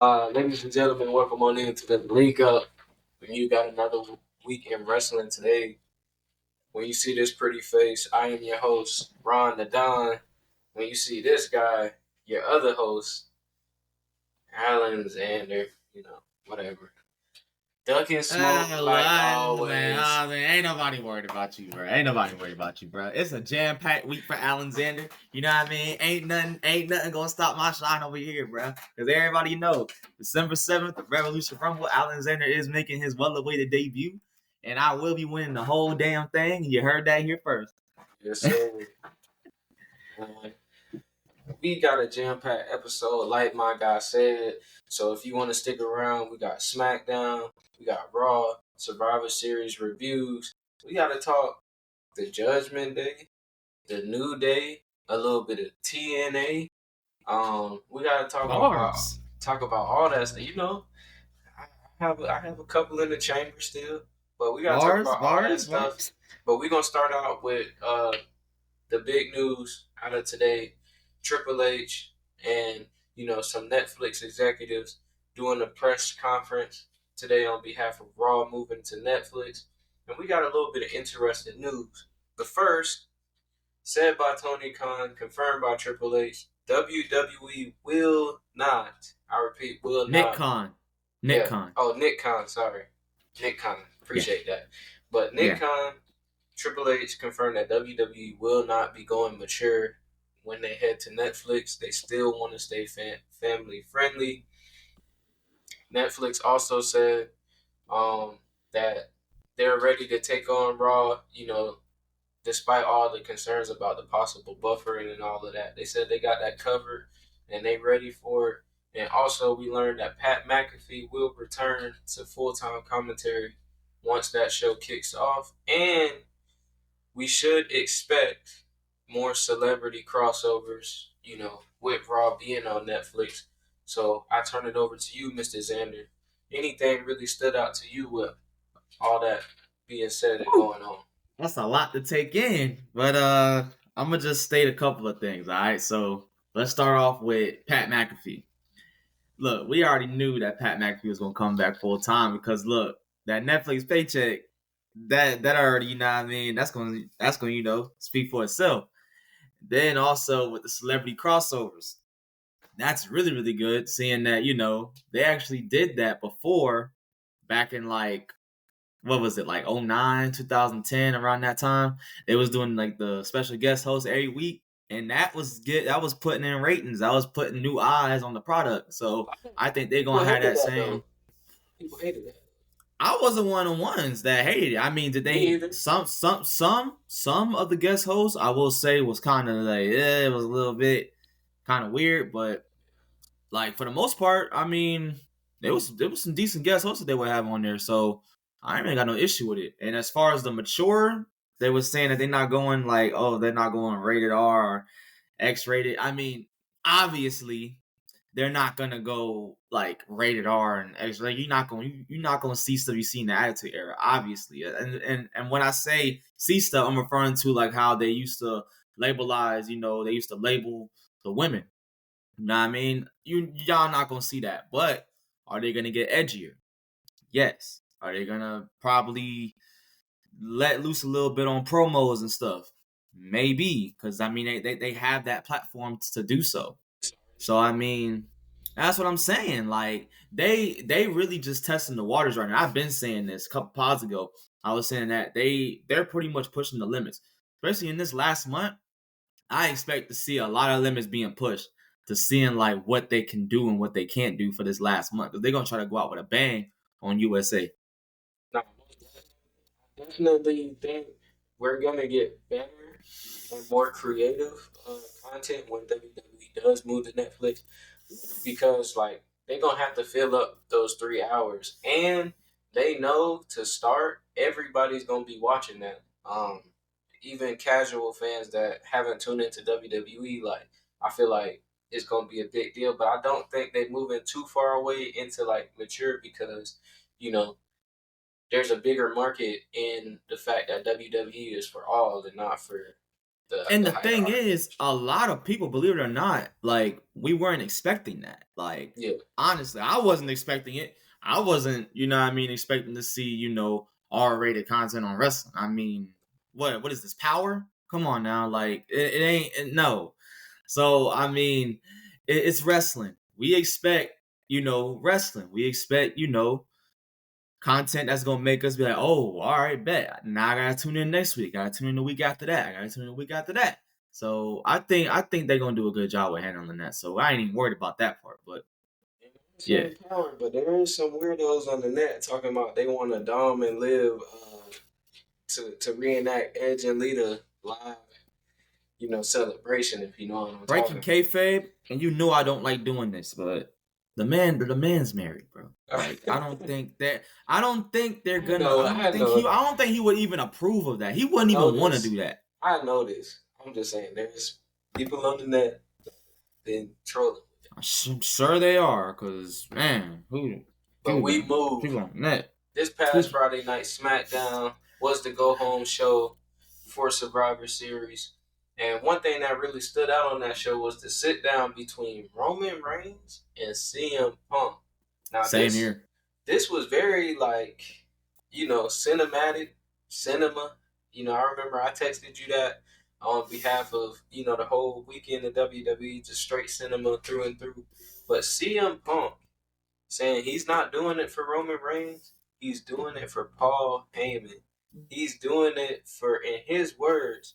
Ladies and gentlemen, welcome on into the Link Up. When you got another week in wrestling today, when you see this pretty face, I am your host, Ron the Don. When you see this guy, your other host, Alan Xander, whatever. Duck and smoke like always. Man, ain't nobody worried about you, bro. Ain't nobody worried about you, bro. It's a jam-packed week for Alexander. You know what I mean? Ain't nothing gonna stop my shine over here, bro. Because everybody know December 7th, the Revolution Rumble, Alexander is making his well-awaited debut, and I will be winning the whole damn thing. You heard that here first. Yes, sir. We got a jam-packed episode, like my guy said. So if you want to stick around, we got SmackDown, we got Raw, Survivor Series reviews. We got to talk the Judgment Day, the New Day, a little bit of TNA. We got to talk about all that stuff. I have a couple in the chamber still, but we got to talk about all that stuff. But we're gonna start out with the big news out of today. Triple H and some Netflix executives doing a press conference today on behalf of Raw moving to Netflix, and we got a little bit of interesting news. The first, said by Tony Khan, confirmed by Triple H, WWE will not. I repeat, will not. Nick Khan. Oh, Nick Khan. Sorry, Nick Khan. Appreciate that. But Nick Khan, Triple H confirmed that WWE will not be going mature when they head to Netflix. They still want to stay family friendly. Netflix also said that they're ready to take on Raw, despite all the concerns about the possible buffering and all of that. They said they got that covered and they ready for it. And also we learned that Pat McAfee will return to full-time commentary once that show kicks off. And we should expect more celebrity crossovers, with Raw being on Netflix. So I turn it over to you, Mr. Xander. Anything really stood out to you with all that being said and going on? That's a lot to take in, but I'm gonna just state a couple of things. All right, so let's start off with Pat McAfee. Look, we already knew that Pat McAfee was gonna come back full time because look, that Netflix paycheck, that already, you know what I mean, that's gonna speak for itself. Then also with the celebrity crossovers, that's really, really good. Seeing that, they actually did that before, back in like, what was it, like 09, 2010, around that time. They was doing like the special guest host every week. And that was good. That was putting in ratings. That was putting new eyes on the product. So I think they're gonna have that same. People hated that. I wasn't one of the ones that hated it. I mean, did they? Some of the guest hosts, I will say, was kind of like, it was a little bit kind of weird, but like for the most part, I mean, there was some decent guest hosts that they would have on there, so I ain't really got no issue with it. And as far as the mature, they was saying that they're not going like, oh, they're not going rated R or X rated. I mean, obviously they're not gonna go like rated R and X. Like you're not gonna see stuff you see in the Attitude Era, obviously. And when I say see stuff, I'm referring to like how they used to labelize. They used to label the women. You know what I mean? Y'all not gonna see that. But are they gonna get edgier? Yes. Are they gonna probably let loose a little bit on promos and stuff? Maybe, because I mean they have that platform to do so. So I mean, that's what I'm saying. Like they really just testing the waters right now. I've been saying this a couple pods ago. I was saying that they're pretty much pushing the limits, especially in this last month. I expect to see a lot of limits being pushed to seeing like what they can do and what they can't do for this last month. Because they're gonna try to go out with a bang on USA. No, definitely think we're gonna get better and more creative content when WWE does move to Netflix, because like they're gonna have to fill up those 3 hours, and they know to start everybody's gonna be watching that. Even casual fans that haven't tuned into WWE, like I feel like it's gonna be a big deal, but I don't think they're moving too far away into like mature, because you know there's a bigger market in the fact that WWE is for all and not for the thing is, a lot of people, believe it or not, like, we weren't expecting that. Like, honestly, I wasn't expecting it. I wasn't, expecting to see, R-rated content on wrestling. I mean, what is this, Power? Come on now, like, it ain't, no. So, I mean, it's wrestling. We expect, wrestling. We expect, content that's gonna make us be like, oh, all right, bet. Now I gotta tune in next week. I gotta tune in the week after that. I gotta tune in the week after that. So I think they're gonna do a good job with handling that. So I ain't even worried about that part. But yeah, Power, but there is some weirdos on the net talking about they want to Dom and Liv to reenact Edge and Lita live, celebration, if you know what I'm breaking talking. kayfabe, and you know I don't like doing this, but the man's married, bro. Like I don't think they're gonna. I don't think he would even approve of that. He wouldn't even want to do that. I know this. I'm just saying, there's people on the net been trolling. I'm sure they are, cause man, but we moved. People on the net. This past Friday night SmackDown was the go home show for Survivor Series. And one thing that really stood out on that show was the sit down between Roman Reigns and CM Punk. Now, Same here. This was very, cinematic, cinema. I remember I texted you that on behalf of, the whole weekend of WWE, just straight cinema through and through. But CM Punk saying he's not doing it for Roman Reigns, he's doing it for Paul Heyman. He's doing it for, in his words,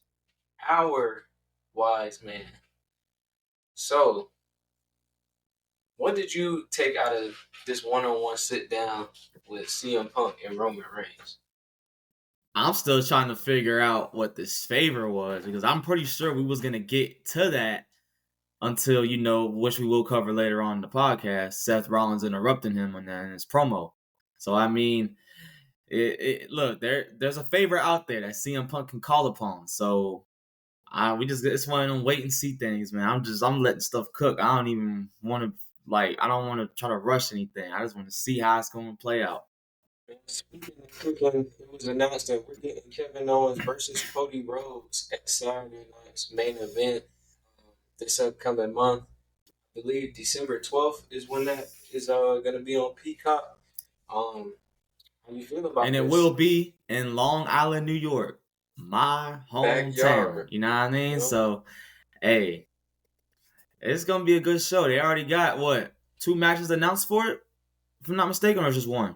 our wise man. So, what did you take out of this one-on-one sit down with CM Punk and Roman Reigns? I'm still trying to figure out what this favor was, because I'm pretty sure we was gonna get to that until, which we will cover later on in the podcast, Seth Rollins interrupting him on that in his promo. So I mean, look, there's a favor out there that CM Punk can call upon. So it's one of them wait and see things, man. I'm letting stuff cook. I don't even want to I don't want to try to rush anything. I just want to see how it's going to play out. Speaking of cooking, it was announced that we're getting Kevin Owens versus Cody Rhodes at Saturday night's main event this upcoming month. I believe December 12th is when that is going to be on Peacock. How you feel about this? And it will be in Long Island, New York, my hometown. Backyard. You know what I mean? Yep. So, hey, it's going to be a good show. They already got, 2 matches announced for it? If I'm not mistaken, or just 1?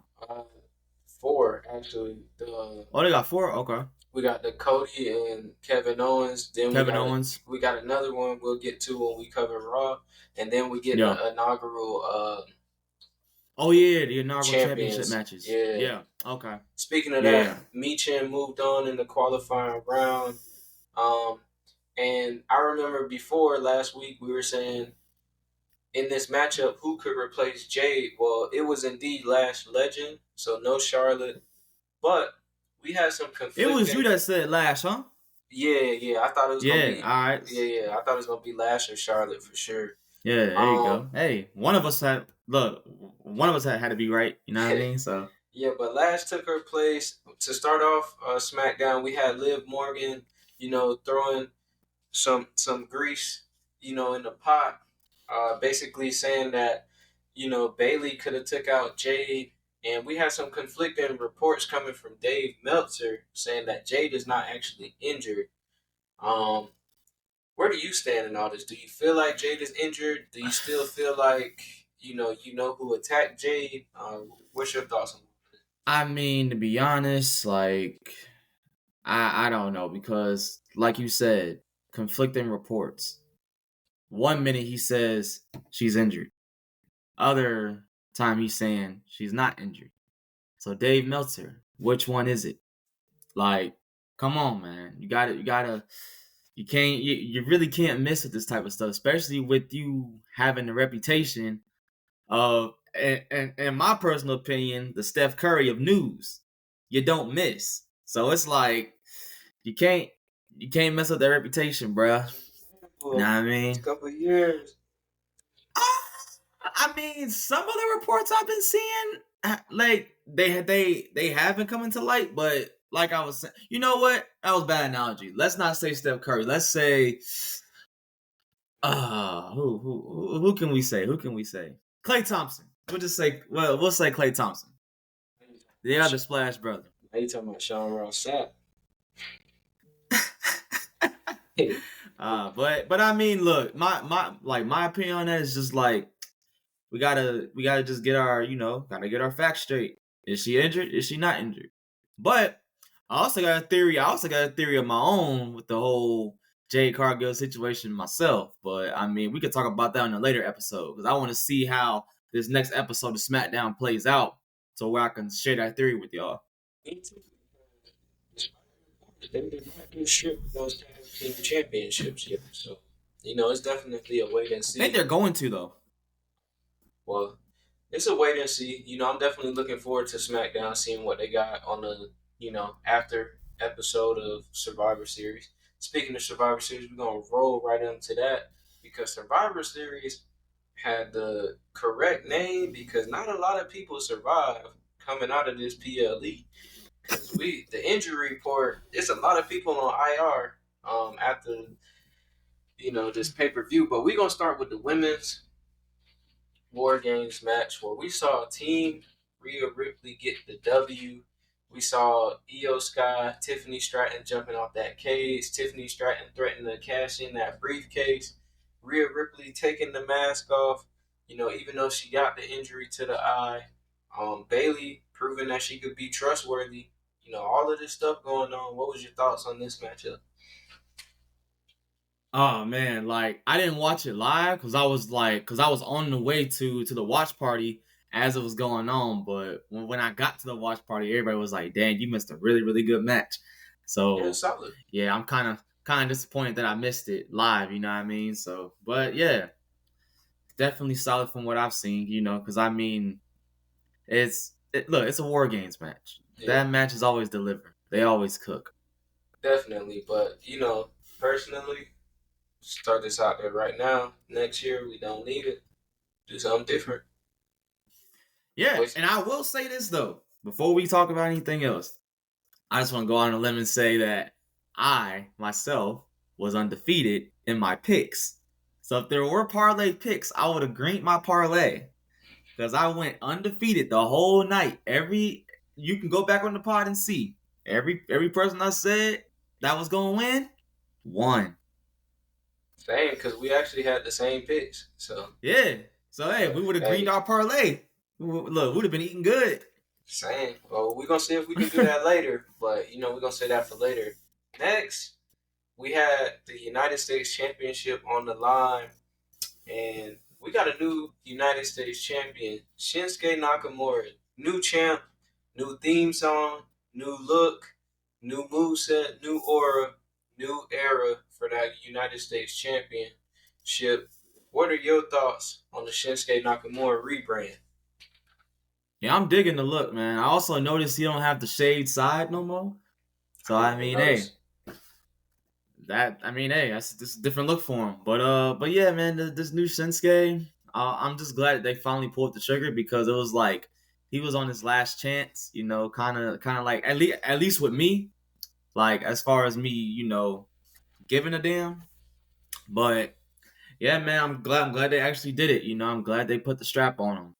4, actually. They got 4? Okay. We got the Cody and Kevin Owens. Then Owens. We got another one we'll get to when we cover Raw. And then we get the inaugural... the inaugural championship matches. Yeah. Okay. Speaking of that, Michin moved on in the qualifying round. And I remember before last week we were saying in this matchup who could replace Jade. Well, it was indeed Lash Legend, so no Charlotte. But we had some conflicting... It was you that said Lash, huh? Yeah. I thought it was gonna be... all right. Yeah. I thought it was gonna be Lash or Charlotte for sure. Yeah, there you go. Hey, one of us had to be right. You know what I mean? So yeah, but Lash took her place. To start off SmackDown, we had Liv Morgan, throwing some grease, in the pot, basically saying that, Bayley could have took out Jade, and we had some conflicting reports coming from Dave Meltzer saying that Jade is not actually injured. Where do you stand in all this? Do you feel like Jade is injured? Do you still feel like you know who attacked Jade? What's your thoughts on that? I mean, to be honest, I don't know, because like you said, conflicting reports. One minute he says she's injured. Other time he's saying she's not injured. So Dave Meltzer, which one is it? Come on, man. You really can't miss with this type of stuff, especially with you having the reputation of, in my personal opinion, the Steph Curry of news. You don't miss. So it's you can't mess up that reputation, bruh. You know what I mean? A couple of years. I mean, some of the reports I've been seeing, they have been coming to light, but like I was saying, you know what? That was a bad analogy. Let's not say Steph Curry. Let's say, who can we say? Who can we say? Klay Thompson. We'll just say, we'll say Klay Thompson. The other Splash brother. Now you talking about Sean Ross Sapp. But I mean, look, my opinion on that is just like we gotta just get our facts straight. Is she injured? Is she not injured? But I also got a theory. Of my own with the whole Jade Cargill situation myself. But I mean, we could talk about that in a later episode because I want to see how this next episode of SmackDown plays out, so where I can share that theory with y'all. They did not do shit with those tag team championships yet, so it's definitely a wait and see. I think they're going to though. Well, it's a wait and see. I'm definitely looking forward to SmackDown, seeing what they got on the after episode of Survivor Series. Speaking of Survivor Series, we're gonna roll right into that because Survivor Series had the correct name because not a lot of people survive coming out of this PLE. Because the injury report, it's a lot of people on IR after this pay-per-view. But we're gonna start with the women's War Games match where we saw Team Rhea Ripley get the W. We saw Io Sky, Tiffany Stratton jumping off that cage. Tiffany Stratton threatening to cash in that briefcase. Rhea Ripley taking the mask off, even though she got the injury to the eye. Bayley proving that she could be trustworthy. All of this stuff going on. What was your thoughts on this matchup? Oh man, like I didn't watch it live because I was on the way to the watch party as it was going on. But when I got to the watch party, everybody was like, "Dang, you missed a really really good match." So solid. Yeah, I'm kind of disappointed that I missed it live. You know what I mean? So, but yeah, definitely solid from what I've seen. Because I mean, it's a War Games match. Yeah. That match is always delivered. They always cook. Definitely, but personally, start this out there right now. Next year, we don't need it. Do something different. Yeah, and I will say this though, before we talk about anything else, I just want to go on a limb and say that I myself was undefeated in my picks. So if there were parlay picks, I would have greened my parlay because I went undefeated the whole night. You can go back on the pod and see every person I said that was gonna win won. Same, because we actually had the same picks. So yeah. So hey, we would have greened our parlay. Look, we'd have been eating good. Same. Well, we're gonna see if we can do that later. But we're gonna say that for later. Next, we had the United States Championship on the line, and we got a new United States champion, Shinsuke Nakamura. New champ, new theme song, new look, new moveset, new aura, new era for that United States Championship. What are your thoughts on the Shinsuke Nakamura rebrand? Yeah, I'm digging the look, man. I also noticed he don't have the shade side no more. So I mean, hey, that's just a different look for him. But yeah, man, this new Shinsuke, I'm just glad that they finally pulled the trigger because it was like he was on his last chance, kind of like at least with me, like as far as me, giving a damn. But yeah, man, I'm glad they actually did it. I'm glad they put the strap on him,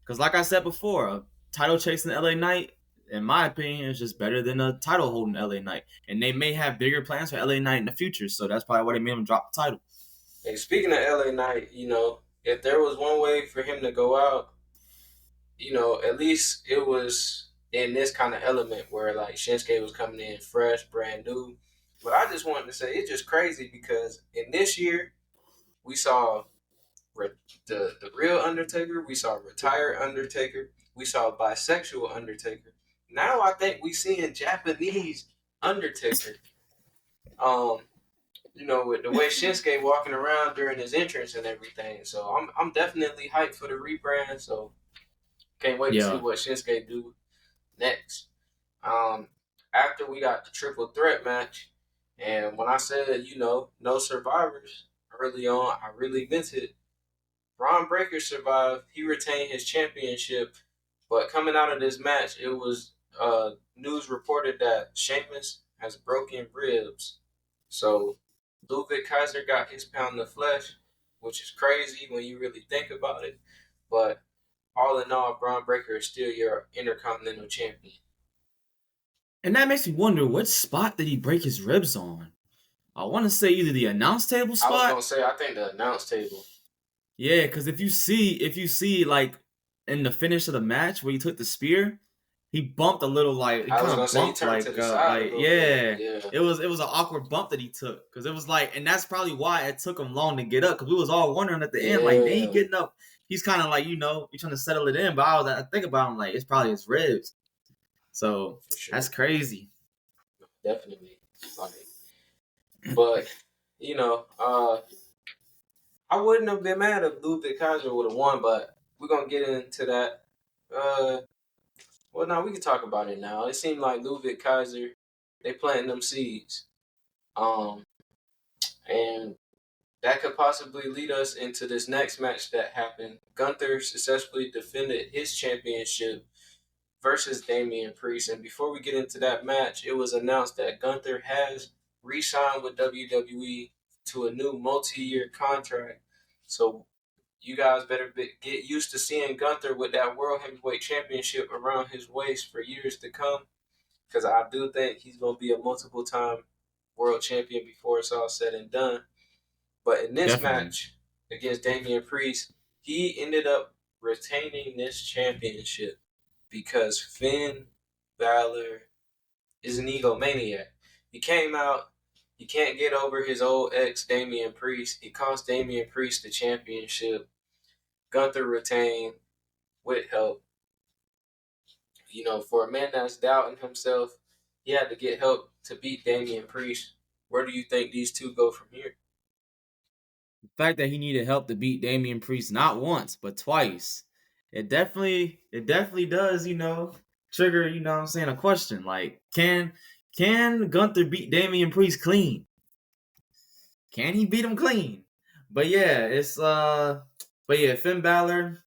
because like I said before, a title chasing LA Knight, in my opinion, is just better than a title holding LA Knight. And they may have bigger plans for LA Knight in the future, so that's probably why they made him drop the title. Hey, speaking of LA Knight, if there was one way for him to go out, at least it was in this kind of element where like Shinsuke was coming in fresh, brand new. But I just wanted to say it's just crazy because in this year we saw the real Undertaker, we saw retired Undertaker, we saw bisexual Undertaker. Now I think we seeing Japanese Undertaker. With the way Shinsuke walking around during his entrance and everything. So I'm definitely hyped for the rebrand. So can't wait to see what Shinsuke do next. After we got the triple threat match, and when I said no survivors early on, I really meant it. Braun Breaker survived. He retained his championship, but coming out of this match, it was news reported that Sheamus has broken ribs. So Ludwig Kaiser got his pound of flesh, which is crazy when you really think about it. But all in all, Braun Breaker is still your Intercontinental Champion. And that makes me wonder, what spot did he break his ribs on? I want to say either the announce table spot. I was gonna say, I think the announce table. Yeah, because if you see like in the finish of the match where he took the spear, he bumped a little, like he kind of bumped like yeah. It was an awkward bump that he took, because it was like, and that's probably why it took him long to get up, because we was all wondering at the end, like, dang, he getting up. He's kind of like, you know, he's trying to settle it in, but I think about him like it's probably his ribs. So that's crazy. Definitely. But you know, I wouldn't have been mad if Ludwig Kaiser would have won, but we're gonna get into that. Well, now we can talk about it now. It seemed like Ludwig Kaiser, they planting them seeds, and that could possibly lead us into this next match that happened. Gunther successfully defended his championship versus Damian Priest. And before we get into that match, it was announced that Gunther has re-signed with WWE to a new multi-year contract. So you guys better get used to seeing Gunther with that World Heavyweight Championship around his waist for years to come, because I do think he's going to be a multiple-time world champion before it's all said and done. But in this match against Damian Priest, he ended up retaining this championship because Finn Balor is an egomaniac. He came out, he can't get over his old ex, Damian Priest. He cost Damian Priest the championship. Gunther retained with help. You know, for a man that's doubting himself, he had to get help to beat Damian Priest. Where do you think these two go from here? The fact that he needed help to beat Damian Priest not once but twice, it definitely does, you know, trigger, you know what I'm saying, a question like, can Gunther beat Damian Priest clean? Can he beat him clean? But yeah, Finn Balor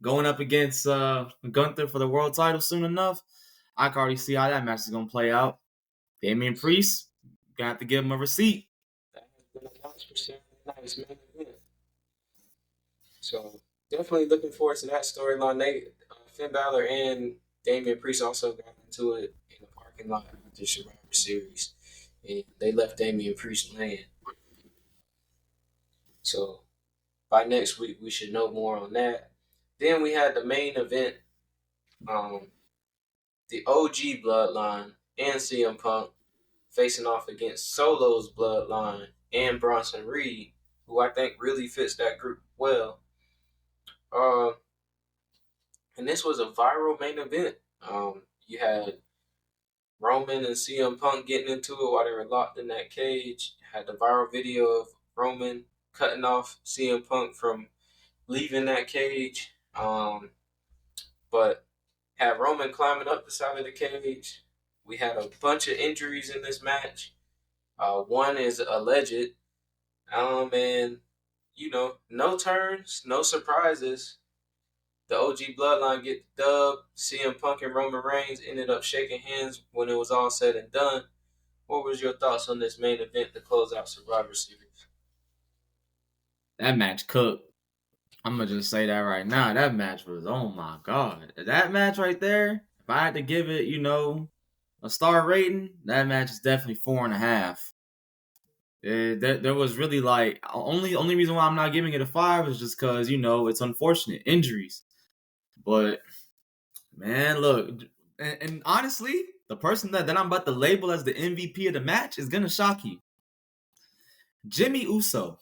going up against Gunther for the world title soon enough. I can already see how that match is gonna play out. Damian Priest, gonna have to give him a receipt. That has been announced for Saturday night's main event. So definitely looking forward to that storyline. Finn Balor and Damian Priest also got into it in the parking lot of the Survivor Series, and they left Damian Priest laying. So by next week we should know more on that. Then we had the main event, the OG Bloodline and CM Punk facing off against Solo's Bloodline and Bronson Reed, who I think really fits that group well. And this was a viral main event. You had Roman and CM Punk getting into it while they were locked in that cage. Had the viral video of Roman cutting off CM Punk from leaving that cage. But had Roman climbing up the side of the cage. We had a bunch of injuries in this match. One is alleged. And, you know, no turns, no surprises. The OG Bloodline get the dub. CM Punk and Roman Reigns ended up shaking hands when it was all said and done. What was your thoughts on this main event to close out Survivor Series? That match cooked. I'm going to just say that right now. That match was, oh my God. That match right there, if I had to give it, you know, a star rating, that match is definitely 4.5. There was really like, only reason why I'm not giving it a 5 is just because, you know, it's unfortunate. Injuries. But, man, look, and honestly, the person that I'm about to label as the MVP of the match is going to shock you. Jimmy Uso.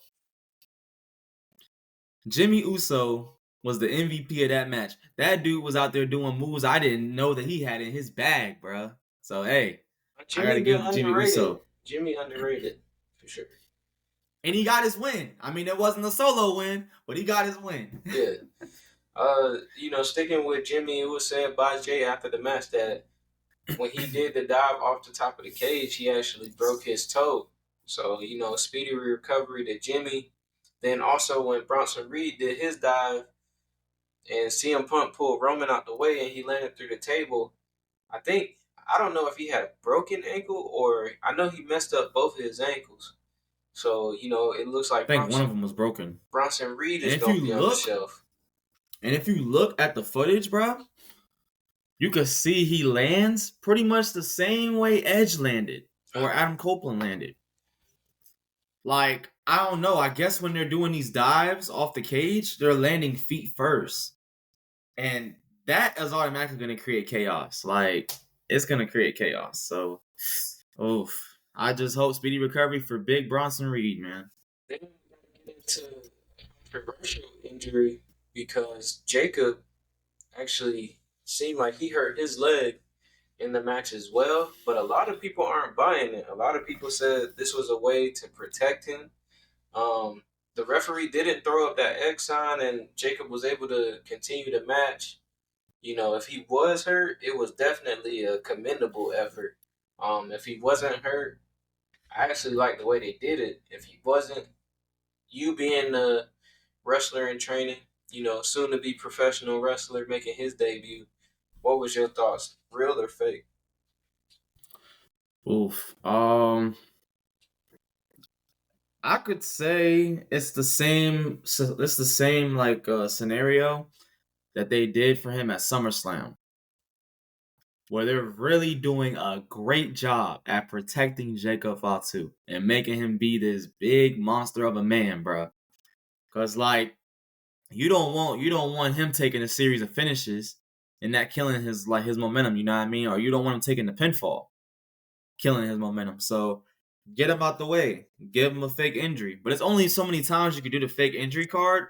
Jimmy Uso was the MVP of that match. That dude was out there doing moves I didn't know that he had in his bag, bro. So, hey, I got to give him Jimmy Uso. Jimmy underrated, for sure. And he got his win. I mean, it wasn't a solo win, but he got his win. Yeah. You know, sticking with Jimmy, it was said by Jay after the match that when he did the dive off the top of the cage, he actually broke his toe. So, you know, speedy recovery to Jimmy. Then also when Bronson Reed did his dive and CM Punk pulled Roman out the way and he landed through the table, I think I don't know if he had a broken ankle or I know he messed up both of his ankles. So it looks I like think one of them was broken. Bronson Reed And is if gonna you be on the look, shelf. at the footage, bro, you could see he lands pretty much the same way Edge landed or Adam Copeland landed. Like, I don't know. I guess when they're doing these dives off the cage, they're landing feet first. And that is automatically going to create chaos. Like, it's going to create chaos. So, oof. I just hope speedy recovery for Big Bronson Reed, man. Then we gotta get into controversial injury because Jacob actually seemed like he hurt his leg in the match as well, but a lot of people aren't buying it. A lot of people said this was a way to protect him. The referee didn't throw up that X sign, and Jacob was able to continue the match. If he was hurt, it was definitely a commendable effort. If he wasn't hurt, I actually like the way they did it. If he wasn't, you being a wrestler in training, soon to be professional wrestler making his debut, what was your thoughts? Real or fake? Oof. I could say it's the same. It's the same like scenario that they did for him at SummerSlam, where they're really doing a great job at protecting Jacob Fatu and making him be this big monster of a man, bro. Cause like you don't want him taking a series of finishes and that killing his momentum. You know what I mean? Or you don't want him taking the pinfall, killing his momentum. So get him out the way. Give him a fake injury. But it's only so many times you can do the fake injury card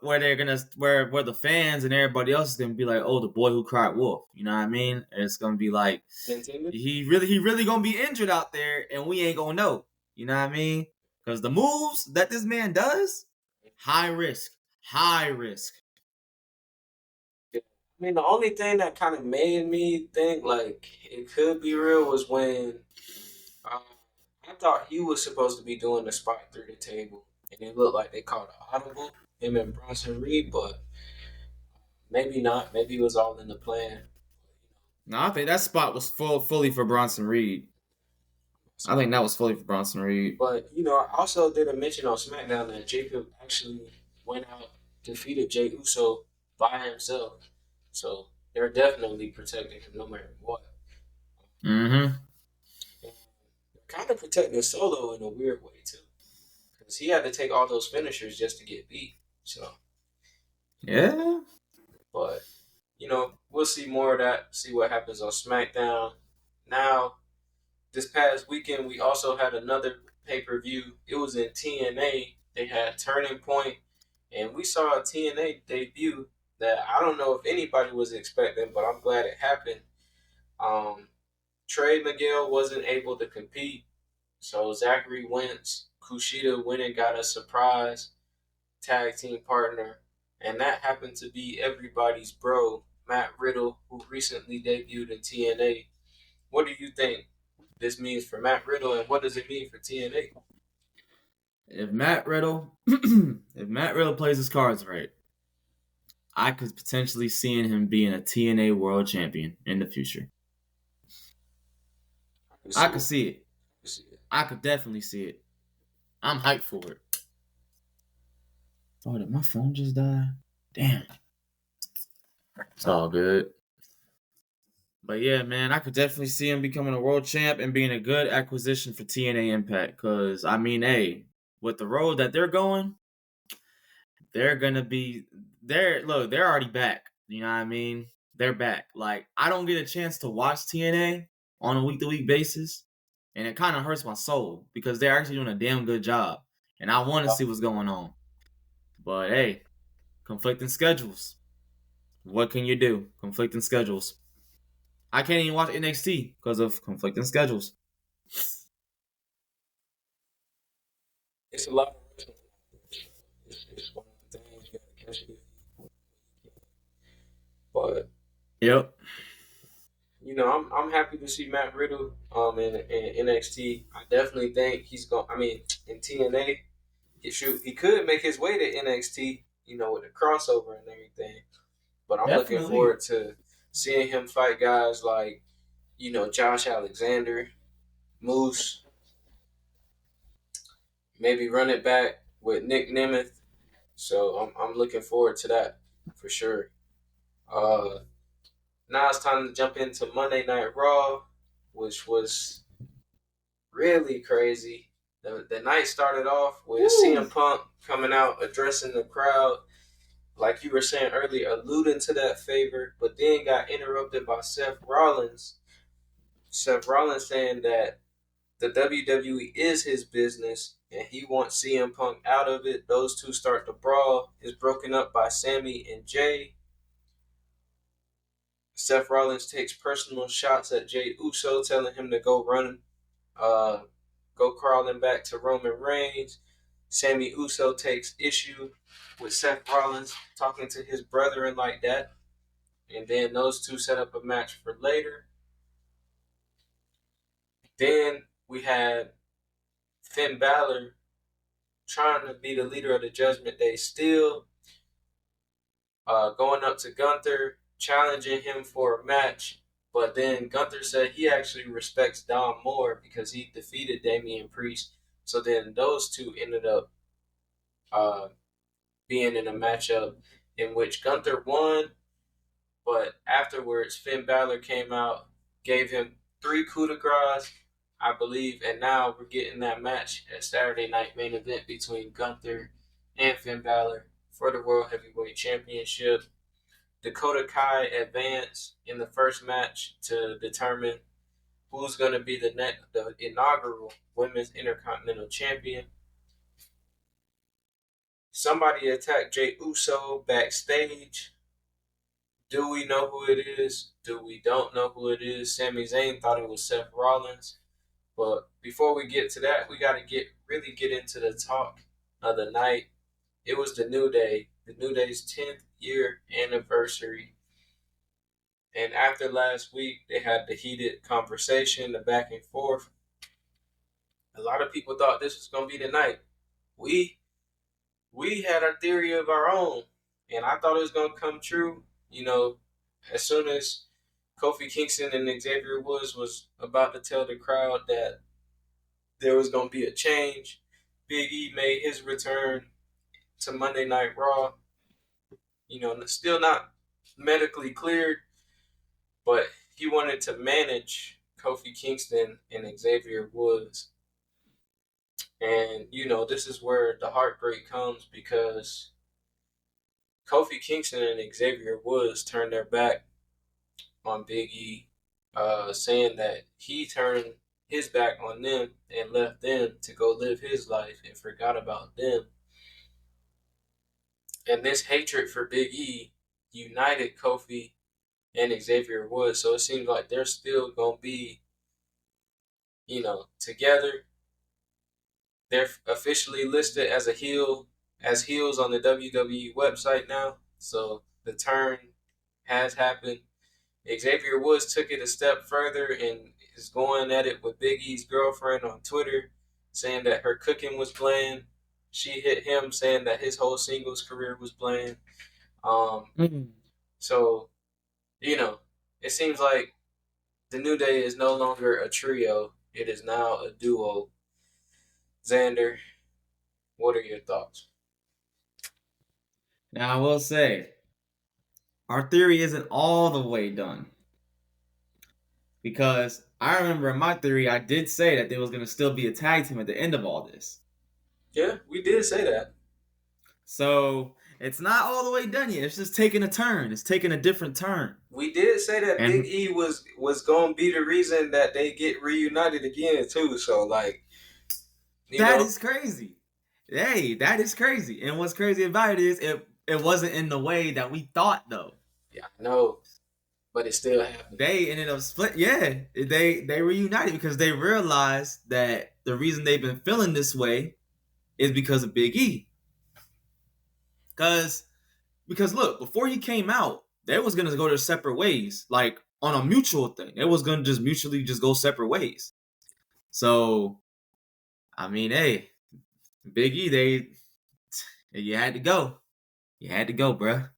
where they're gonna where the fans and everybody else is gonna be like, oh, the boy who cried wolf. You know what I mean? And it's gonna be like he really gonna be injured out there, and we ain't gonna know. You know what I mean? Because the moves that this man does, high risk, high risk. I mean, the only thing that kind of made me think like it could be real was when um, I thought he was supposed to be doing the spot through the table, and it looked like they called an audible him and Bronson Reed, but maybe not. Maybe it was all in the plan. No, I think that spot was fully for Bronson Reed. I think that was fully for Bronson Reed. But I also did a mention on SmackDown that Jacob actually went out, defeated Jey Uso by himself. So they're definitely protecting him no matter what. Mm-hmm. And they're kind of protecting Solo in a weird way too, because he had to take all those finishers just to get beat. So yeah. But we'll see more of that. See what happens on SmackDown. Now, this past weekend, we also had another pay per view. It was in TNA. They had Turning Point, and we saw a TNA debut that I don't know if anybody was expecting, but I'm glad it happened. Trey Miguel wasn't able to compete, so Zachary Wentz, Kushida went and got a surprise tag team partner, and that happened to be everybody's bro, Matt Riddle, who recently debuted in TNA. What do you think this means for Matt Riddle, and what does it mean for TNA? If Matt Riddle plays his cards right, I could potentially see him being a TNA World Champion in the future. I could see it. I could definitely see it. I'm hyped for it. Oh, did my phone just die? Damn. It's all good. But yeah, man, I could definitely see him becoming a world champ and being a good acquisition for TNA Impact. Because, I mean, hey, with the road that they're going, they're gonna be they're already back. You know what I mean? They're back. Like, I don't get a chance to watch TNA on a week to week basis, and it kind of hurts my soul because they're actually doing a damn good job, and I want to see what's going on. But hey, conflicting schedules. What can you do? Conflicting schedules. I can't even watch NXT because of conflicting schedules. It's a lot of wrestling. It's one of the things you gotta catch it. But Yep. I'm happy to see Matt Riddle in NXT. I definitely think he's going. I mean, in TNA, he could make his way to NXT. With the crossover and everything. But I'm looking forward to seeing him fight guys like, Josh Alexander, Moose, maybe run it back with Nick Nemeth. So I'm looking forward to that for sure. Uh, Now it's time to jump into Monday Night Raw, which was really crazy. The night started off with CM Punk coming out, addressing the crowd, like you were saying earlier, alluding to that favor, but then got interrupted by Seth Rollins. Seth Rollins saying that the WWE is his business and he wants CM Punk out of it. Those two start to brawl. Is broken up by Sammy and Jay. Seth Rollins takes personal shots at Jey Uso, telling him to uh, go crawling back to Roman Reigns. Sammy Uso takes issue with Seth Rollins talking to his brethren like that. And then those two set up a match for later. Then we had Finn Balor trying to be the leader of the Judgment Day still, going up to Gunther, challenging him for a match. But then Gunther said he actually respects Dom more because he defeated Damian Priest. So then those two ended up uh, being in a matchup in which Gunther won. But afterwards, Finn Balor came out, gave him 3 coup de grace, I believe. And now we're getting that match at Saturday Night Main Event between Gunther and Finn Balor for the World Heavyweight Championship. Dakota Kai advanced in the first match to determine who's going to be the inaugural Women's Intercontinental Champion. Somebody attacked Jey Uso backstage. Do we know who it is? Do we don't know who it is? Sami Zayn thought it was Seth Rollins. But before we get to that, we got to really get into the talk of the night. It was the New Day, the New Day's 10th year anniversary. And after last week, they had the heated conversation, the back and forth. A lot of people thought this was going to be the night. We had a theory of our own, and I thought it was going to come true. As soon as Kofi Kingston and Xavier Woods was about to tell the crowd that there was going to be a change, Big E made his return to Monday Night Raw. Still not medically cleared, but he wanted to manage Kofi Kingston and Xavier Woods. And, this is where the heartbreak comes because Kofi Kingston and Xavier Woods turned their back on Big E, saying that he turned his back on them and left them to go live his life and forgot about them. And this hatred for Big E united Kofi and Xavier Woods. So it seems like they're still going to be, together. They're officially listed as heels on the WWE website now. So the turn has happened. Xavier Woods took it a step further and is going at it with Big E's girlfriend on Twitter, saying that her cooking was bland. She hit him saying that his whole singles career was bland. So, it seems like the New Day is no longer a trio. It is now a duo. Xander, what are your thoughts? Now, I will say, our theory isn't all the way done. Because I remember in my theory, I did say that there was going to still be a tag team at the end of all this. Yeah, we did say that. So it's not all the way done yet. It's just taking a turn. It's taking a different turn. We did say that Big E was going to be the reason that they get reunited again, too. So, that is crazy. Hey, that is crazy. And what's crazy about it is it wasn't in the way that we thought, though. Yeah, I know. But it still happened. They ended up split. Yeah, they reunited because they realized that the reason they've been feeling this way is because of Big E. Because look, before he came out, they was gonna go their separate ways, like on a mutual thing. They was gonna just mutually just go separate ways. So, I mean, hey, Big E, you had to go. You had to go, bruh.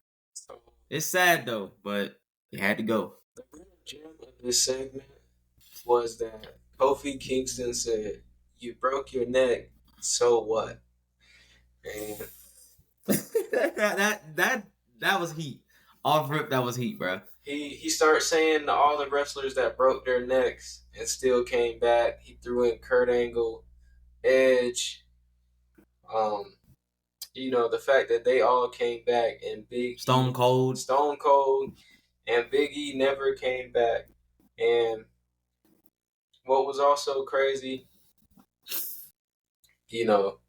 It's sad though, but He had to go. The real gem of this segment was that Kofi Kingston said, "You broke your neck, so what?" And that was heat. Off rip, that was heat, bro. he started saying to all the wrestlers that broke their necks and still came back. He threw in Kurt Angle, Edge, um, the fact that they all came back and Stone Cold. Stone Cold, and Big E never came back. And what was also crazy, you know,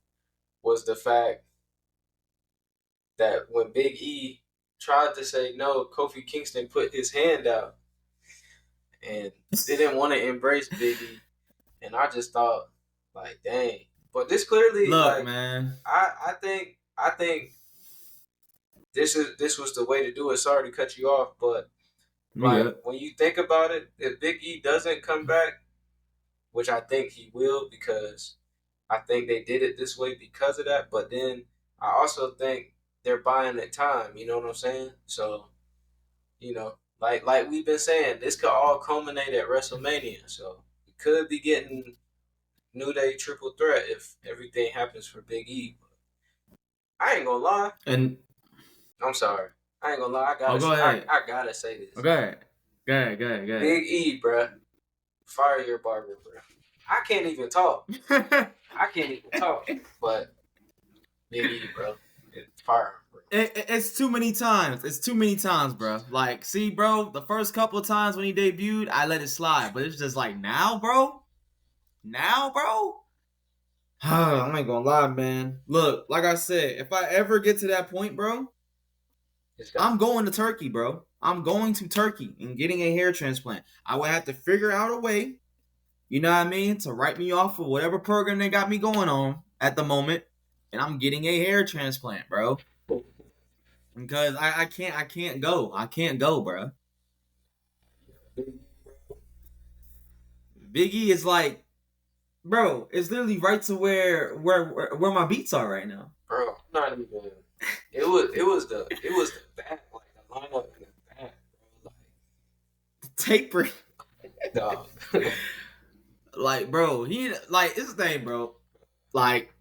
was the fact that when Big E tried to say no, Kofi Kingston put his hand out and didn't want to embrace Big E. And I just thought, like, dang. But this clearly, look, like, man. I think this was the way to do it. Sorry to cut you off, but like when you think about it, if Big E doesn't come back, which I think he will, because I think they did it this way because of that. But then I also think they're buying it time. You know what I'm saying? So like we've been saying, this could all culminate at WrestleMania. So we could be getting New Day triple threat if everything happens for Big E. But I ain't gonna lie. And I'm sorry. I ain't gonna lie. I gotta say this. Okay. Go ahead. Big E, bruh. Fire your barber, bruh. I can't even talk. But Big E, bro. Fire, bro. It's too many times. It's too many times, bro. Like, see, bro, the first couple of times when he debuted, I let it slide. But it's just like, now, bro? I ain't gonna lie, man. Look, like I said, if I ever get to that point, bro, I'm going to Turkey, bro. I'm going to Turkey and getting a hair transplant. I would have to figure out a way, you know what I mean, to write me off of whatever program they got me going on at the moment, and I'm getting a hair transplant, bro. Because I can't go, bro. Biggie is like, bro, it's literally right to where my beats are right now. Bro, not even. It was the back, like the lineup in the back, bro. Like tapering. Dog. Like, bro, he like it's the thing, bro. Like,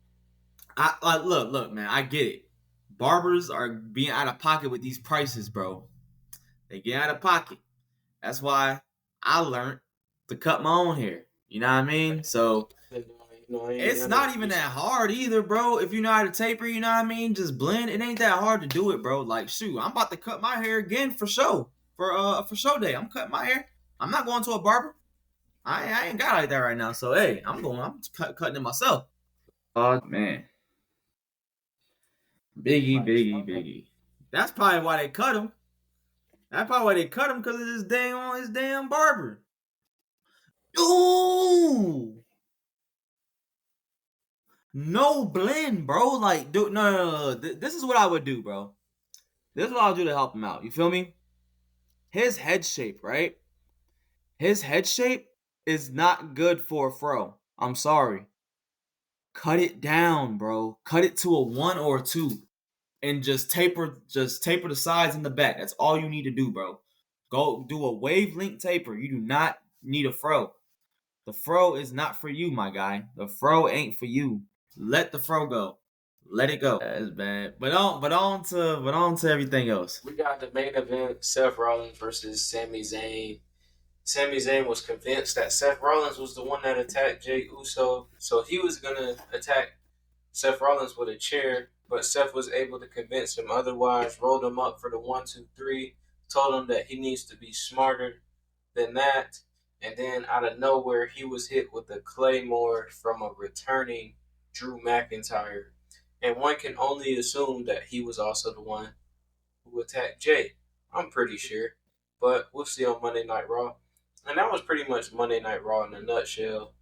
look, man, I get it. Barbers are being out of pocket with these prices, bro. They get out of pocket. That's why I learned to cut my own hair. You know what I mean? So it's not even that hard either, bro. If you know how to taper, you know what I mean? Just blend. It ain't that hard to do it, bro. Like, shoot, I'm about to cut my hair again for show. For show day. I'm cutting my hair. I'm not going to a barber. I ain't got like that right now. So hey, I'm cutting it myself. Oh man. Biggie. That's probably why they cut him. That's probably why they cut him, because of his damn barber. Ooh. No blend, bro. Like, dude, no. This is what I would do, bro. This is what I'll do to help him out. You feel me? His head shape, right? His head shape is not good for a fro. I'm sorry. Cut it down, bro. Cut it to a 1 or a 2. And just taper the sides and the back. That's all you need to do, bro. Go do a wavelength taper. You do not need a fro. The fro is not for you, my guy. The fro ain't for you. Let the fro go. Let it go. That's bad. But on to everything else. We got the main event: Seth Rollins versus Sami Zayn. Sami Zayn was convinced that Seth Rollins was the one that attacked Jey Uso, so he was gonna attack Seth Rollins with a chair, but Seth was able to convince him otherwise. Rolled him up for the 1-2-3. Told him that he needs to be smarter than that. And then out of nowhere, he was hit with a claymore from a returning Drew McIntyre. And one can only assume that he was also the one who attacked Jay. I'm pretty sure. But we'll see on Monday Night Raw. And that was pretty much Monday Night Raw in a nutshell.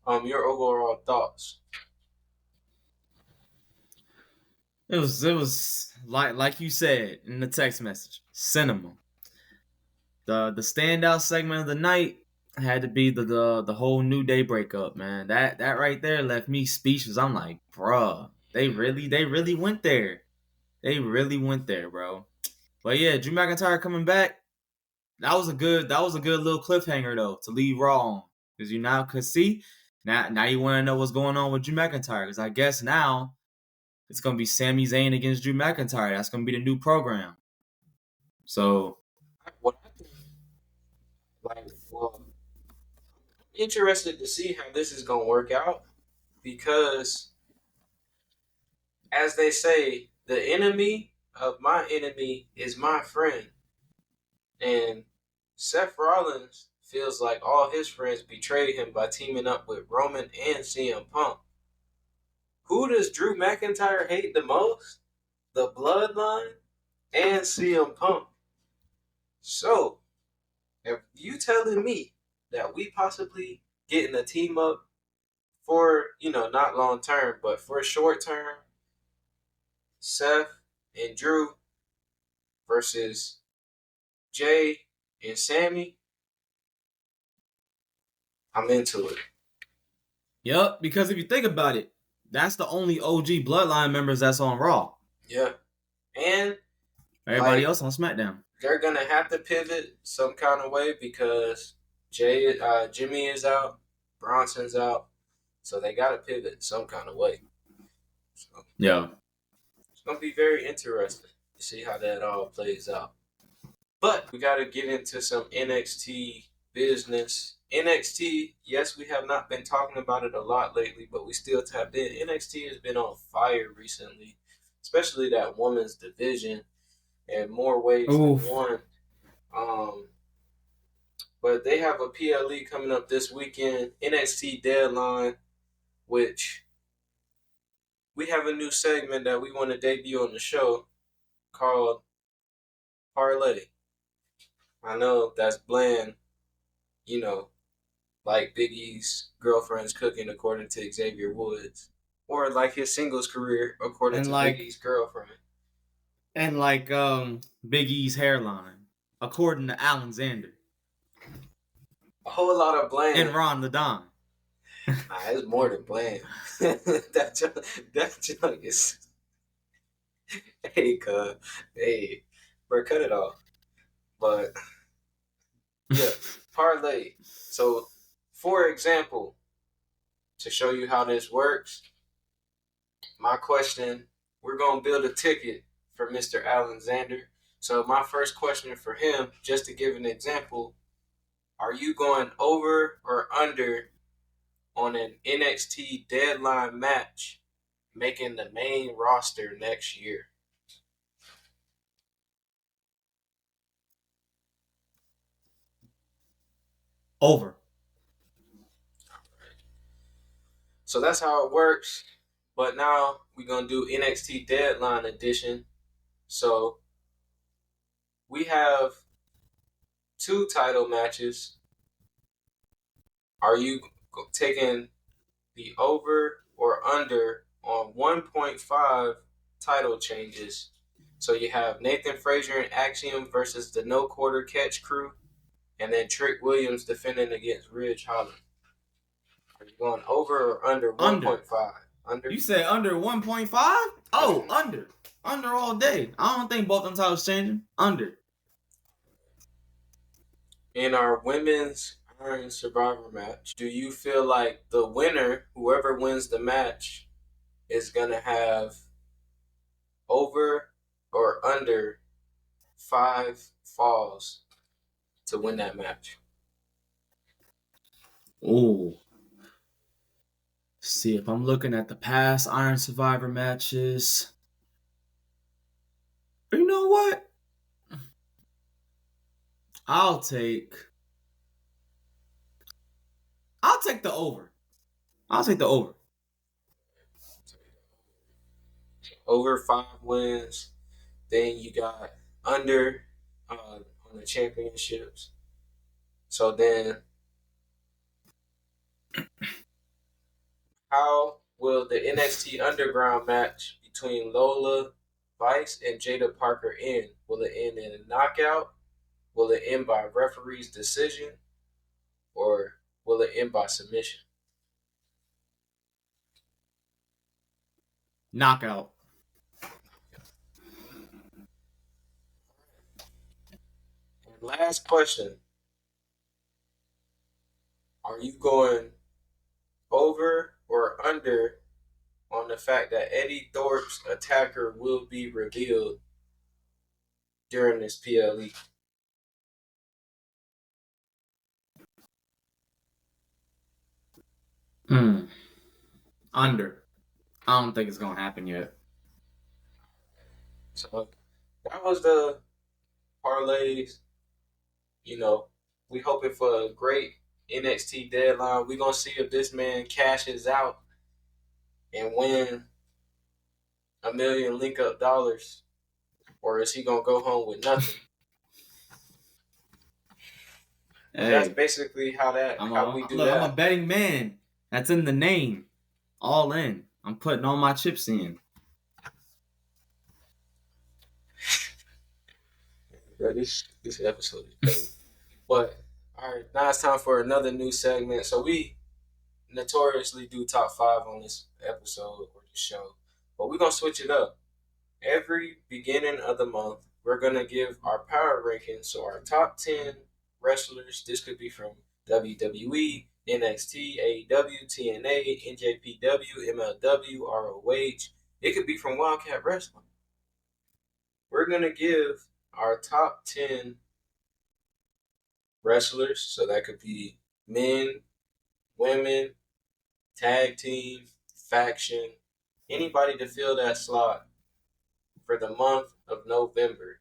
Your overall thoughts? It was like you said in the text message, cinema. The standout segment of the night had to be the whole New Day breakup, man. That right there left me speechless. I'm like, bruh, they really went there. They really went there, bro. But yeah, Drew McIntyre coming back. that was a good little cliffhanger though to leave Raw on, because now you want to know what's going on with Drew McIntyre, because I guess now it's gonna be Sami Zayn against Drew McIntyre. That's gonna be the new program. So, what I think, I'm interested to see how this is gonna work out, because, as they say, the enemy of my enemy is my friend. And Seth Rollins feels like all his friends betrayed him by teaming up with Roman and CM Punk. Who does Drew McIntyre hate the most? The Bloodline and CM Punk. So, if you telling me that we possibly getting a team up for, not long term, but for a short term, Seth and Drew versus Jay and Sammy, I'm into it. Yep, because if you think about it, that's the only OG Bloodline members that's on Raw. Yeah. And everybody else on SmackDown. They're going to have to pivot some kind of way because Jimmy is out, Bronson's out, so they got to pivot some kind of way. So, yeah. It's going to be very interesting to see how that all plays out. But we got to get into some NXT business. NXT, yes, we have not been talking about it a lot lately, but we still tapped in. NXT has been on fire recently, especially that women's division, in more ways than one. But they have a PLE coming up this weekend, NXT Deadline, which we have a new segment that we want to debut on the show called Parlay. I know that's bland, like Big E's girlfriend's cooking according to Xavier Woods, or like his singles career according to Big E's girlfriend, and like Big E's hairline according to Alexander. A whole lot of bland. And Ron the Don. Nah, it's more than bland. that junk is. Hey, cuz. Hey, bro, cut it off. But yeah, parlay. So, for example, to show you how this works, my question, we're going to build a ticket for Mr. Alexander. So my first question for him, just to give an example, are you going over or under on an NXT Deadline match making the main roster next year? Over. So that's how it works. But now we're going to do NXT Deadline Edition. So we have 2 title matches. Are you taking the over or under on 1.5 title changes? So you have Nathan Frazier and Axiom versus the No Quarter Catch crew, and then Trick Williams defending against Ridge Holland. Are you going over or under 1.5? Under. You said under 1.5? Oh, under. Under all day. I don't think both them titles changing. Under. In our women's Iron Survivor match, do you feel like the winner, whoever wins the match, is going to have over or under 5 falls to win that match? Ooh. See, if I'm looking at the past Iron Survivor matches, you know what? I'll take the over. I'll take the over. Over 5 wins. Then you got under on the championships. So then, how will the NXT Underground match between Lola Vice and Jada Parker end? Will it end in a knockout? Will it end by referee's decision? Or will it end by submission? Knockout. And last question. Are you going over or under on the fact that Eddie Thorpe's attacker will be revealed during this PLE? Under. I don't think it's gonna happen yet. So that was the parlays. You know, we hoping for a great NXT deadline. We're gonna see if this man cashes out and win $1 million link up dollars, or is he gonna go home with nothing? Hey, that's basically how we do that. I'm a betting man. That's in the name. All in. I'm putting all my chips in. Bro, this episode is crazy. But all right, now it's time for another new segment. So we notoriously do top 5 on this episode or this show, but we're gonna switch it up. Every beginning of the month, we're gonna give our power rankings. So our top 10 wrestlers. This could be from WWE, NXT, AEW, TNA, NJPW, MLW, ROH. It could be from Wildcat Wrestling. We're gonna give our top 10 wrestlers. So that could be men, women, tag team, faction, anybody to fill that slot for the month of November.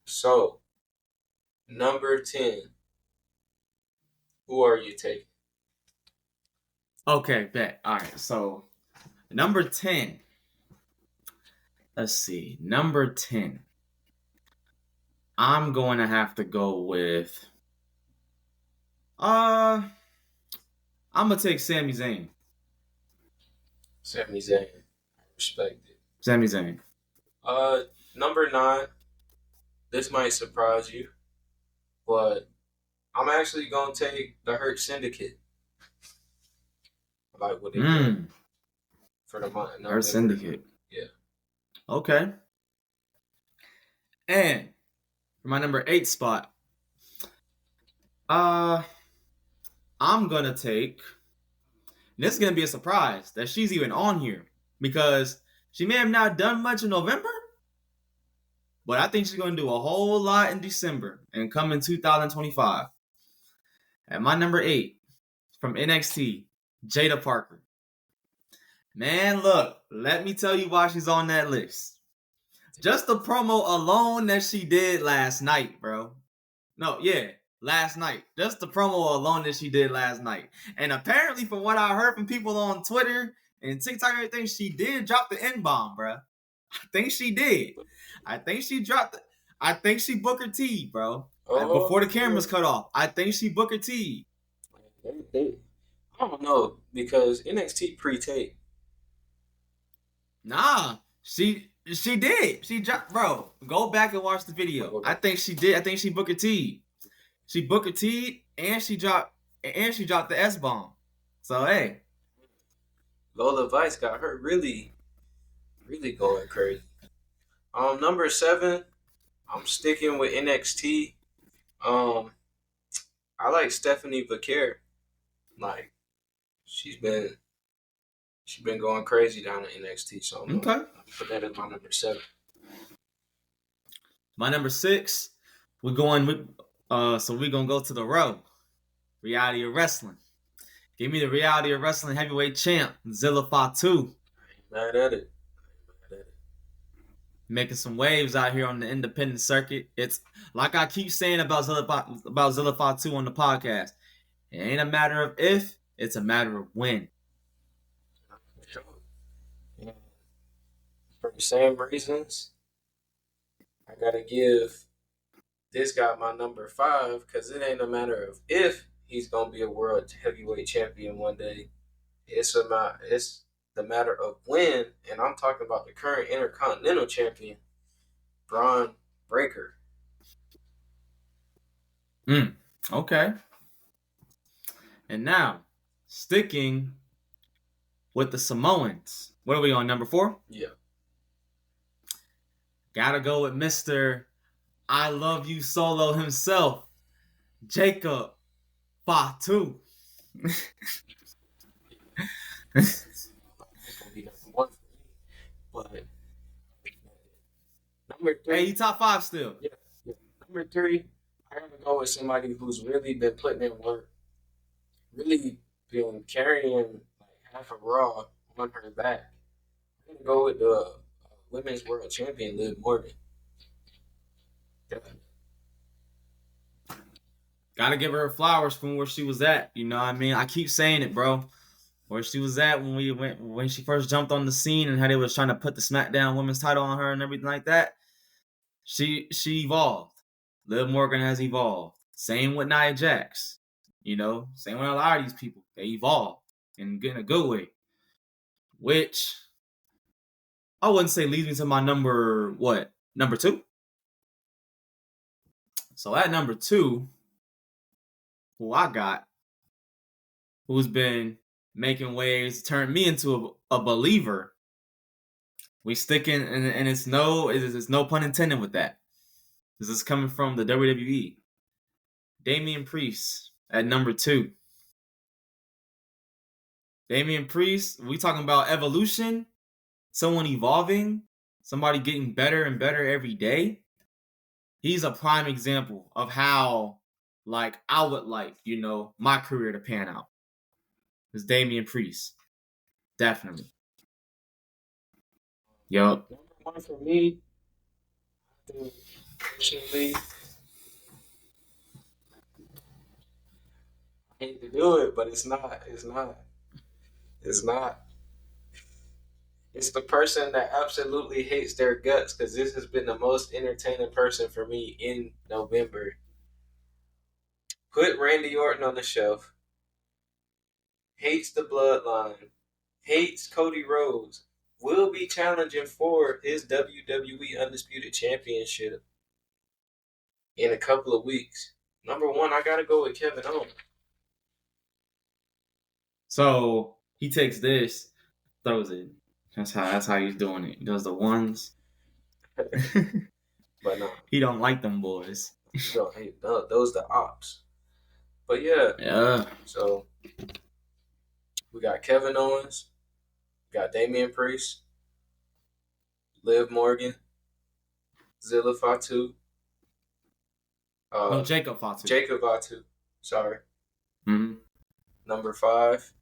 So, number 10, who are you taking? Okay, bet. All right, so number 10. Let's see. Number 10. I'm going to have to go with I'm going to take Sami Zayn. Sami Zayn. I respect it. Sami Zayn. Number 9. This might surprise you, but I'm actually going to take the Hurt Syndicate. I like what they did for the month. Hurt Syndicate. Yeah. Okay. And for my number 8 spot, I'm gonna take. This is gonna be a surprise that she's even on here because she may have not done much in November, but I think she's gonna do a whole lot in December and come in 2025. At my number 8 from NXT, Jada Parker. Man, look, let me tell you why she's on that list. Just the promo alone that she did last night, bro. Last night. Just the promo alone that she did last night. And apparently, from what I heard from people on Twitter and TikTok and everything, she did drop the N-bomb, bro. I think she did. I think she Booker T, bro. Before the cameras cut off. I think she Booker T. I don't know, because NXT pre-tape. Nah, she did. She dropped, bro. Go back and watch the video. I think she did. I think she Booker T. She Booker T and she dropped the S-bomb. So hey. Lola Vice got her really, really going crazy. Number 7, I'm sticking with NXT. I like Stephanie Vaquer. Like, she's been going crazy down at NXT. So I'm gonna put that as my number 7. My number 6, we're going with so we're gonna go to the row. Reality of Wrestling. Give me the Reality of Wrestling heavyweight champ, Zilla Fatu. Mad at it. Making some waves out here on the independent circuit. It's like I keep saying about Zilla Fatu on the podcast. It ain't a matter of if, it's a matter of when. Yeah. For the same reasons, I gotta give this guy my number 5 because it ain't a matter of if he's gonna be a world heavyweight champion one day. It's the matter of when, and I'm talking about the current Intercontinental Champion, Braun Breaker. Okay. And now, sticking with the Samoans. What are we on, number 4? Yeah. Gotta go with Mr. I Love You Solo himself, Jacob Fatu. That's gonna be number one for me. But number three, Hey, you top 5 still? yeah, yeah. Number three, I gotta go with somebody who's really been putting in work, really been carrying like half of Raw on her back. I'm gonna go with the women's world champion Liv Morgan. Definitely. Gotta give her flowers from where she was at. You know what I mean? I keep saying it, bro. Where she was at when she first jumped on the scene and how they was trying to put the SmackDown Women's title on her and everything like that. She evolved. Liv Morgan has evolved. Same with Nia Jax. You know, same with a lot of these people. They evolve in a good way. Which I wouldn't say leads me to my number 2? So at number 2, who I got, who's been making waves, turned me into a believer. We sticking, and it's no pun intended with that. This is coming from the WWE. Damian Priest at number 2. Damian Priest, we talking about evolution, someone evolving, somebody getting better and better every day. He's a prime example of how, like, I would like, my career to pan out. It's Damian Priest. Definitely. Yup. Number one for me, I think personally, I hate to do it, but it's not. It's not. It's not. It's the person that absolutely hates their guts because this has been the most entertaining person for me in November. Put Randy Orton on the shelf. Hates the bloodline. Hates Cody Rhodes. Will be challenging for his WWE Undisputed Championship in a couple of weeks. Number one, I gotta go with Kevin Owens. So he takes this, throws it. That's how he's doing it. He does the ones. But no, he don't like them boys. Those the ops. But yeah. Yeah. So we got Kevin Owens, we got Damian Priest, Liv Morgan, Zilla Fatu. No, Jacob Fatu. Jacob Fatu. Sorry. Mm-hmm. Number 5.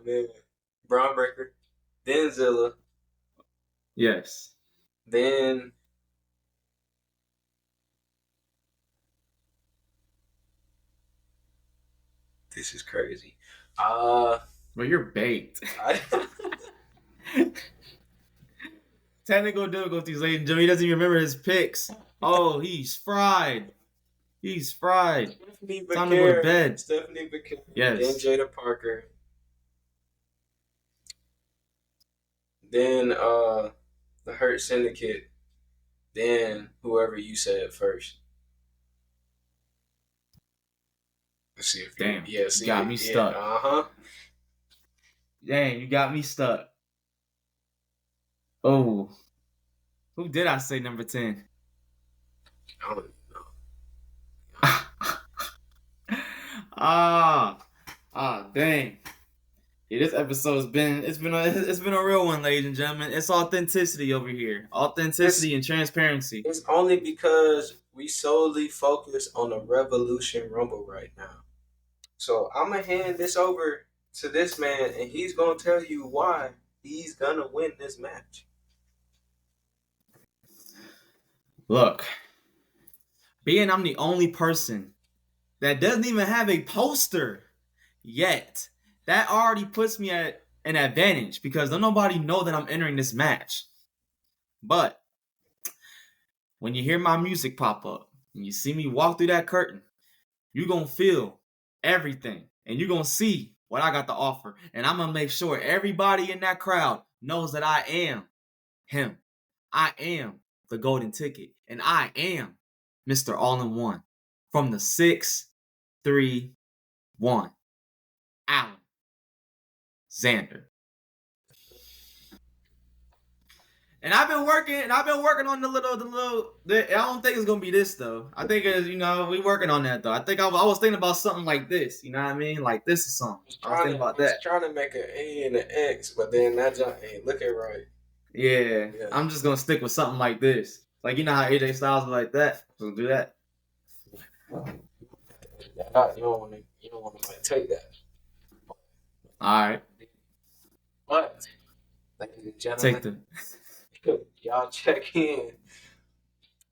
Man. Braun Breaker. Then Zilla. Yes. Then this is crazy. Well, you're baked. Technical difficulties, ladies and gentlemen. He doesn't even remember his picks. Oh, he's fried. He's fried. Stephanie Becker. Time to go to bed. Stephanie Becker. Yes. Then Jada Parker. Then the Hurt Syndicate. Then whoever you said first. Let's see if damn. You got me stuck. Dang, you got me stuck. Oh, who did I say number 10? I don't know. Dang. Yeah, this episode's been a real one, ladies and gentlemen. It's authenticity over here. Authenticity and transparency. It's only because we solely focus on the Revolution Rumble right now. So I'm gonna hand this over to this man, and he's gonna tell you why he's gonna win this match. Look, being I'm the only person that doesn't even have a poster yet, that already puts me at an advantage because don't nobody know that I'm entering this match. But when you hear my music pop up and you see me walk through that curtain, you're going to feel everything and you're going to see what I got to offer. And I'm going to make sure everybody in that crowd knows that I am him. I am the golden ticket. And I am Mr. All-in-One from the 6-3-1. Alexander. And I've been working on the little. I don't think it's gonna be this though. I think it's we working on that though. I think I was thinking about something like this. You know what I mean? Like this is something. I was thinking about that. Trying to make an A and an X, but then that just ain't looking right. Yeah, I'm just gonna stick with something like this. Like you know how AJ Styles was like that. So do that. You don't want to like take that. All right. But, ladies and gentlemen, take them. Y'all check in.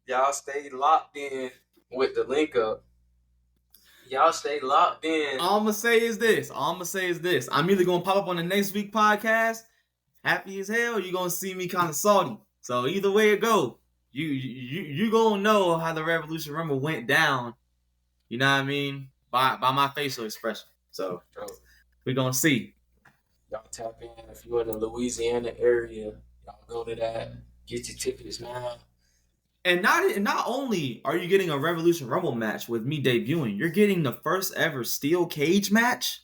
Y'all stay locked in with the link up. Y'all stay locked in. All I'm gonna say is this. I'm either gonna pop up on the next week podcast, happy as hell, or you gonna see me kind of salty. So either way it go, you gonna know how the Revolution Rumble went down. You know what I mean? By my facial expression. So we gonna see. Y'all tap in if you're in the Louisiana area. Y'all go to that. Get your tickets now. And not only are you getting a Revolution Rumble match with me debuting, you're getting the first ever steel cage match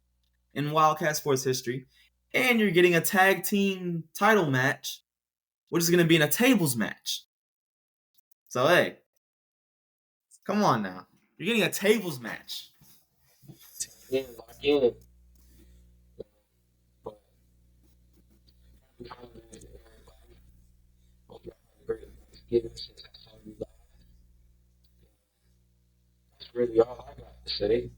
in Wildcat Sports history, and you're getting a tag team title match, which is going to be in a tables match. So hey, come on now, you're getting a tables match. Yeah, lock in. That's really all I got to say.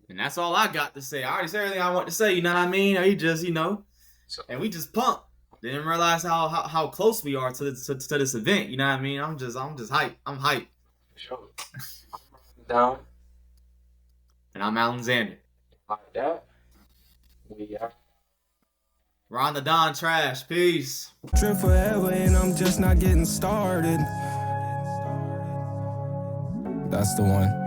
And that's all I got to say. I already said everything I want to say, you know what I mean? You just, and we just pumped. Didn't realize how close we are to this event, you know what I mean? I'm just hyped. I'm hyped. Sure. I'm down. And I'm Alexander. Like that. We are. Ron the Don Trash. Peace. Trip forever and I'm just not getting started. That's the one.